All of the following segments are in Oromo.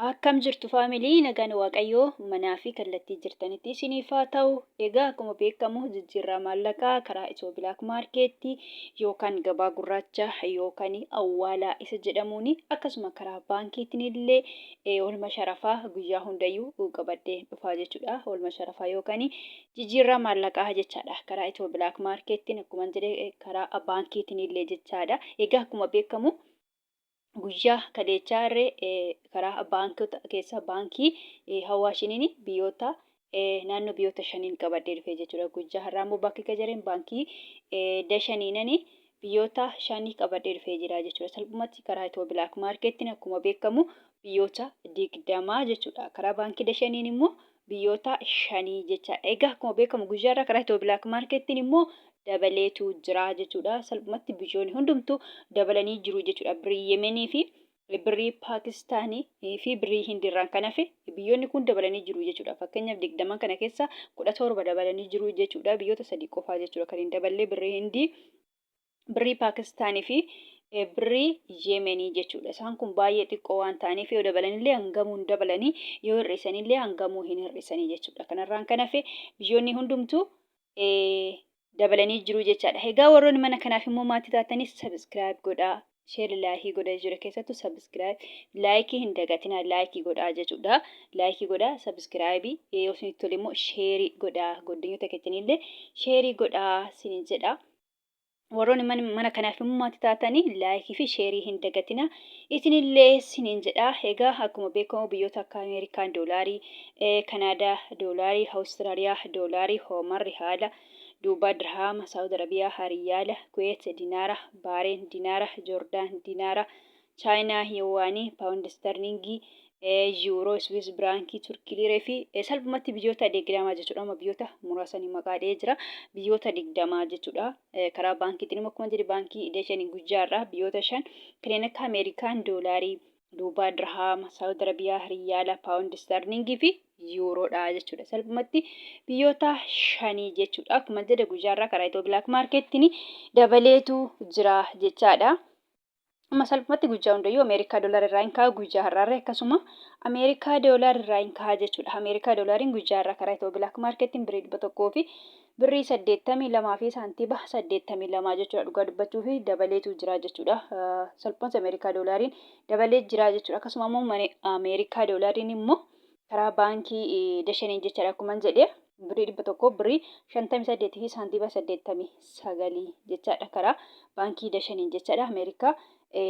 Akkam jirtu faamilii nagaan waaqayyoo manaa fi kallattii jirtanitti isiniif haa ta'u. Egaa akkuma beekamu jijjiirraa maallaqaa karaa ethio blak markeetti yookaan gabaa gurraachaa yookaan hawalaa isa jedhamuun akkasuma karaa baankiitiin illee holmaa sharafaa guyyaa hundayyuu qabadee dhufaa jechuudha. Holmaa sharafaa yookaan jijjiirraa maallaqaa jechaadha. Karaa ethio blak markeettiin akkuma jedhe karaa baankiitiin illee jechaadha. Egaa akkuma beekamu guyyaa kaleessaarree karaa baankota keessaa baankii hawaashiniin biyyoota naannoo biyyoota shaniin qabadee dhufee jechuudha. Guyyaa har'aa immoo bakki kajareen baankii dashaniinanii biyyoota shanii qabadee dhufee jira jechuudha. Salphumatti karaa ethio blak markeettiin akkuma beekamu biyyoota 20 jechuudha. Karaa baankii dashaniin immoo biyyoota shanii jechaadha. Egaa akkuma beekamu guyyaa har'aa karaa ethio blak markeettiin immoo dabaleetu jira jechuudha. Salphumatti biyyoonni hundumtuu dabalanii jiru jechuudha. Birrii Yemenii fi birrii Paakistaanii fi birrii Hindiirraan kan hafe biyyoonni kun dabalanii jiru jechuudha. Fakkeenyaaf 20 kana keessa 17 dabalanii jiru jechuudha. Biyyoota 3 qofaa jechuudha kan hin daballee birrii Hindii, birrii Paakistaanii fi birrii Yemenii jechuudha. Isaan kun baay'ee xiqqoo waan ta'aniif yoo dabalanillee hangamuu hin dabalanii yoo hir'isanillee hangamuu hin hir'isanii jechuudha. Kanarraan kan hafe biyyoonni hundumtuu dabalanii jiru jechaadha. Egaa warroonni mana kanaaf immoo maatii taatanis subscribe godhaa. Share laayikii godhaa jira keessattuu subscribe laayikii hin dagatinaa laayikii godhaa jechuudha. Laayikii godhaa subscribe yoo isinitti tole immoo share godhaa godinyoota keessanillee share godhaa sinin jedha. Warroonni mana kanaaf immoo maatii taatanii laayikii fi share hin dagatinaa isinillee sinin jedha. Egaa akkuma beekamu biyyoota akka Ameerikaan doolaarii, Kanaadaa doolaarii, Awustiraaliyaa doolaarii, Hoomarri haala Dubai dirham, Saudi Arabia riyala, Kuwait dinara, Bahrain dinara, Jordan dinara, China yuan, pound sterling, euro, Swiss franc, Turkey lira fi salphumatti biyyoota 20 jechuudha. Amma biyyoota muraasanii maqaadhee jira. Biyyoota 20 jechuudha. Karaa baankiitiin akkuma jedhe baankii dashanii guyyaarraa biyyoota 5 kanneen akka Ameerikaan doolaarii, Dubai dirham, Saudi Arabia riyala, pound sterling fi yuuroodha jechuudha. Salphumatti biyyoota 5 jechuudha. Akkuma jedhe guyyaarraa karaa ethio blak markeettiin dabaleetu jira jechaadha. Amma salphumatti guyyaa hundayyuu Ameerikaa doolarii irraa hin kaa'u guyyaa har'aarra akkasuma Ameerikaa doolarii irraa hin kaa'u jechuudha. Ameerikaa doolariin guyyaa har'aa karaa ethio blak markeettiin birrii 100 fi birrii 82 fi saantiba 82 jechuudha. Dhugaa dubbachuu fi dabaleetu jira jechuudha. Salphumatti Ameerikaa doolariin dabalee jira jechuudha. Akkasuma immoo Ameerikaa doolariin immoo karaa baankii dashaniin jechaadha. Akkuma jedhe birrii 100 birrii 58 fi saantiba 89 jechaadha. Karaa baankii dashaniin jechaadha. Ameerikaa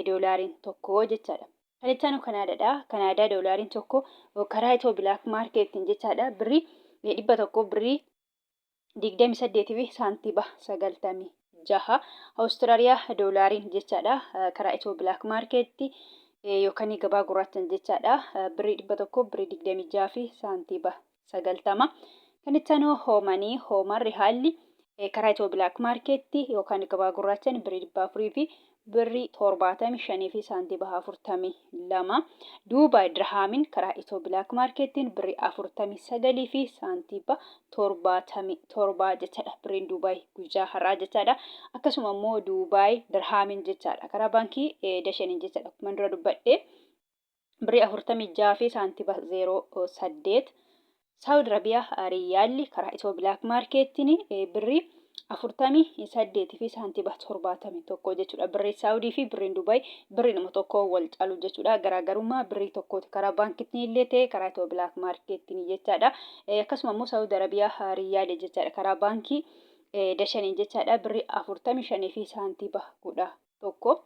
doolariin tokko jechaadha. Kan itti aanu Kanaadaadha. Kanaadaa doolariin tokko karaa ethio blak markeettiin jechaadha. Birrii 100 birrii 28 fi saantiba 96. Awustiraaliyaa doolariin jechaadha. Karaa ethio blak markeetti yookaan gabaa gurraachaan jechaadha. Birrii 100 birrii 26 fi saantiba 90. Kan itti aanu hoomarri haalli karaa ethio blak markeetti yookaan gabaa gurraachaan birrii 400 fi birrii 75 fi saantiba 42. Dubai dirhamiin karaa ethio blak markeettiin birrii 49 fi saantiba 77 jechaadha. Birriin Dubai guyyaa har'aa jechaadha. Akkasuma immoo Dubai dirhamiin jechaadha. Karaa baankii dashaniin jechaadha. Akkuma dura dubbadhe birrii 46 fi saantiba 08. Saudi Arabiyaa riyaalli karaa ethio blak markeettiin birrii 48 fi saantiba 71 jechuudha. Birrii Saudi fi birriin Dubai birrii nama tokko wal caalu jechuudha. Garaagarummaa birrii tokkooti karaa baankiitiin illee ta'e karaa ethio blak markeettiin jechaadha. Akkasuma immoo Saudi Arabiyaa riyaalli jechaadha. Karaa baankii dashaniin jechaadha. Birrii 45 fi saantiba 11.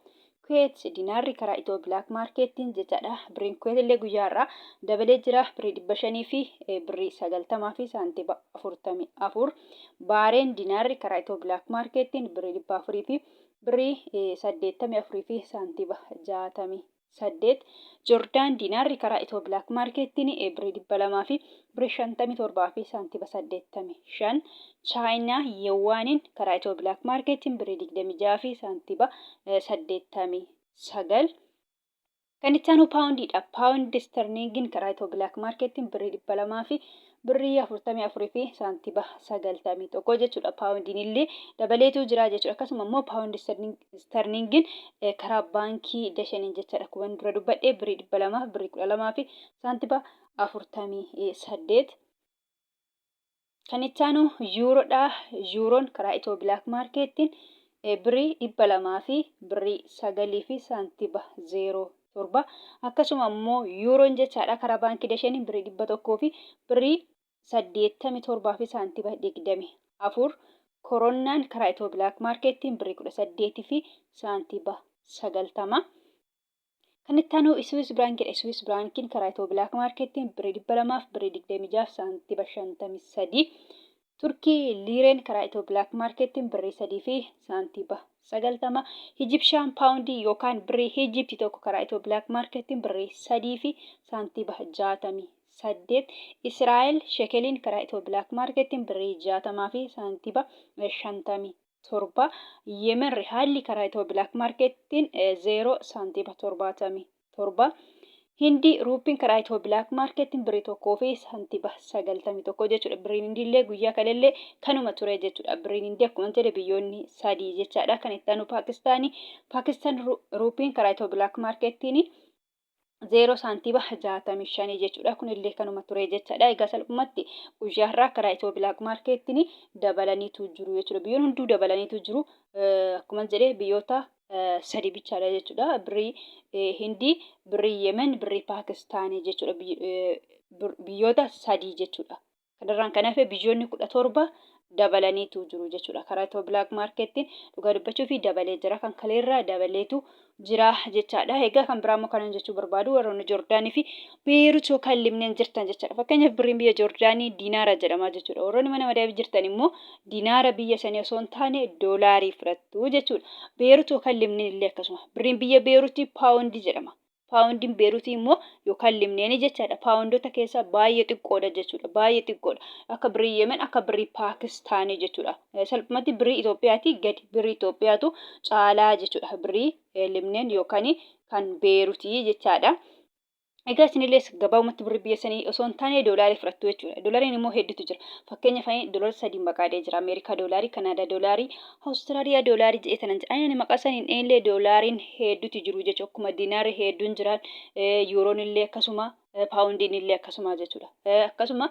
Kuwait dinaarri karaa ethio blak markeettiin jechaadha. Birriin Kuwait illee guyyaa har'aa dabalee jira. Birrii 500 fi birrii 90 fi saantiba 44. Bahrain dinaarri karaa ethio blak markeettiin birrii 400 fi birrii 84 fi saantiba 68. Jordan dinaarri karaa ethio blak markeettiin birrii 200 fi birrii 57 fi saantiba 85. China yuaniin karaa ethio blak markeettiin birrii 26 fi saantiba 89. Kan itti aanu paawundiidha. Paawundi sterlingiin karaa ethio blak markeettiin birrii 200 fi birrii 44 fi saantiba 91 jechuudha. Paawundiin illee dabaleetu jira jechuudha. Akkasuma immoo paawundi sterlingin karaa baankii dashaniin jechaadha. Akkuma dura dubbadhee birrii 200 birrii 12 fi saantiba 48. Kan itti aanu yuuroodha. Yuuroon karaa ethio blak marketiin birrii 200 fi birrii 9 fi saantiba 07. Akkasuma immoo yuuroon jechaadha karaa baankii dashaniin birrii 100 fi birrii 87 fi saantiba 24. Koronaan karaa ethio blak marketiin birrii 18 fi saantiba 90. Kan itti aanu Swiss Brankidha. Swiss Brankin karaa ethio blak marketiin birrii 200 fi birrii 26 saantiba 53. Turkii liireen karaa ethio blak marketiin birrii 3 fi saantiba 90. Egyptian paawundii yookaan birrii Egyptii tokko karaa ethio blak marketiin birrii 3 fi saantiba 68. Israa'el shekeliin karaa ethio blak marketiin birrii 60 fi saantiba 57. Yemen rihaalli karaa ethio blak marketiin 0 saantiba 77. Hindi ruupiin karaa ethio blak marketiin birrii 1 fi saantiba 91 jechuudha. Birriin hindillee guyyaa kaleellee kanuma ture jechuudha. Birriin hindi akkuma jedhe biyyoonni 3 jechaadha. Kan itti aanu Paakistaan ruupiin karaa ethio blak marketiin 0 saantiba 65 jechuudha. Kunillee kanuma ture jechaadha. Egaa salphumatti guyyaa har'aa karaa ethio blak marketiin dabalaniitu jiru jechuudha. Biyyoon hunduu dabalaniitu jiru. Akkuma jedhe biyyoota 3 bichaadha jechuudha. Birrii Hindii, birrii Yemen, birrii Paakistaanii jechuudha. Biyyoota 3 jechuudha. Kanarraan kan hafe biyyoonni 17 dabalaniitu jiru jechuudha. Karaa ethio blak marketiin dhugaa dubbachuu fi dabalee jira. Kan kaleerraa dabaleetu jira jechaadha. Egaa kan biraa immoo kanan jechuu barbaadu warroonni Joordaanii fi Beerut yookaan Libneen jirtan jechaadha. Fakkeenyaaf birriin biyya Joordaanii diinaara jedhama jechuudha. Warroonni mana madaa'ii jirtan immoo diinaara biyya sanii osoo hin taane doolaarii fudhattu jechuudha. Beerut yookaan Libneen illee akkasuma. Birriin biyya Beerutii paawundii jedhama. Paawundiin Beerutii immoo yookaan Libneenii jechaadha. Paawundoota keessaa baay'ee xiqqoodha jechuudha. Baay'ee xiqqoodha. Akka birrii Yemen akka birrii Paakistaanii jechuudha. Salphumatti birrii Itoophiyaatii gadi birrii Itoophiyaatu caalaa jechuudha. Birrii Libneen yookaan kan Beerutii jechaadha. Egaa isinillee gabaabumatti birrii biyya sanii osoo hin taane doolaarii fudhattu jechuudha. Doolaariin immoo hedduutu jira. Fakkeenyaaf doolaara 3 maqaadee jira. Ameerikaa doolaarii, Kanaadaa doolaarii, Awustiraaliyaa doolaarii jedhanii jiran. Ani maqaa saniin illee doolaariin hedduutu jiru jechuudha. Akkuma diinaarri hedduun jiran, yuuroon illee akkasuma, paawundiin illee akkasuma jechuudha. Akkasuma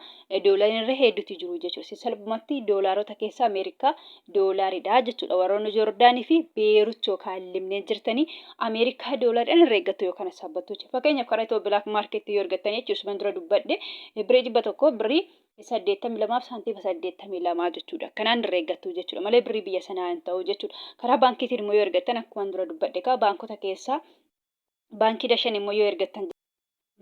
doolaariin irra hedduutu jiru jechuudha. Salphumatti doolaarota keessaa Ameerikaa doolaariidha jechuudha. Warroonni Joordaanii fi Beerut yookaan Libneen jirtanii Ameerikaa doolaariidhaan irra eeggattu yookaan saabbattu jechuudha. Fakkeenyaaf karaa ethio blak marketii yoo argattanii jechuudha. Dura dubbadhe birrii 100 birrii 82 fi saantiba 82 jechuudha. Kanaan irra eeggattu jechuudha. Malee birrii biyya sanaa hin ta'u jechuudha. Karaa baankiitiin immoo yoo argattan akkuma dura dubbadhe baankota keessaa baankii dashan immoo yoo argattan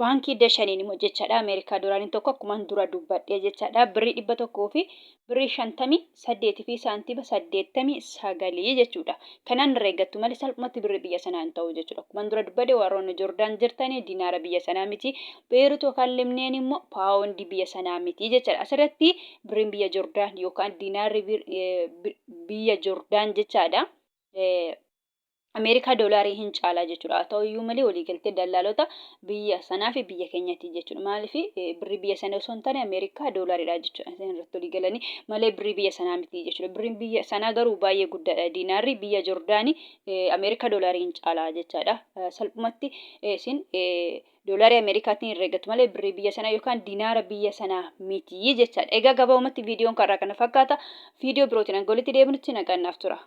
baankii dashaniin immoo jechaadha. Ameerikaa doolaariin tokko akkuma dura dubbadhe jechaadha. Birrii 100 fi birrii 58 fi saantiba 89 jechuudha. Kanaan irra eeggattu malee salphumatti birrii biyya sanaa hin ta'u jechuudha. Akkuma dura dubbadhe warroonni Joordaan jirtanii diinaara biyya sanaa miti. Beerut yookaan Libneen immoo paawundii biyya sanaa miti jechaadha. Asirratti birriin biyya Joordaan yookaan diinaarri biyya Joordaan jechaadha. Ameerikaa doolaarii hin caalaa jechuudha. Haa ta'u iyyuu malee waliigaltee daldaltoota biyya sanaa fi biyya keenyaati jechuudha. Maaliif birrii biyya sanaa osoo hin taane Ameerikaa doolaariidha jechuudha. Isaan irratti waliigalanii malee birrii biyya sanaa miti jechuudha. Birriin biyya sanaa garuu baay'ee guddaadha. Diinaarri biyya Joordaanii Ameerikaa doolaarii hin caalaa jechaadha. Salphumatti isin doolaarii Ameerikaatiin irra eeggattu malee birrii biyya sanaa yookaan diinaara biyya sanaa miti jechaadha. Egaa gabaabumatti viidiyoon kanarraa kana fakkaata. Viidiyoo birootiin hanga walitti deebinutti nagaan naaf tura.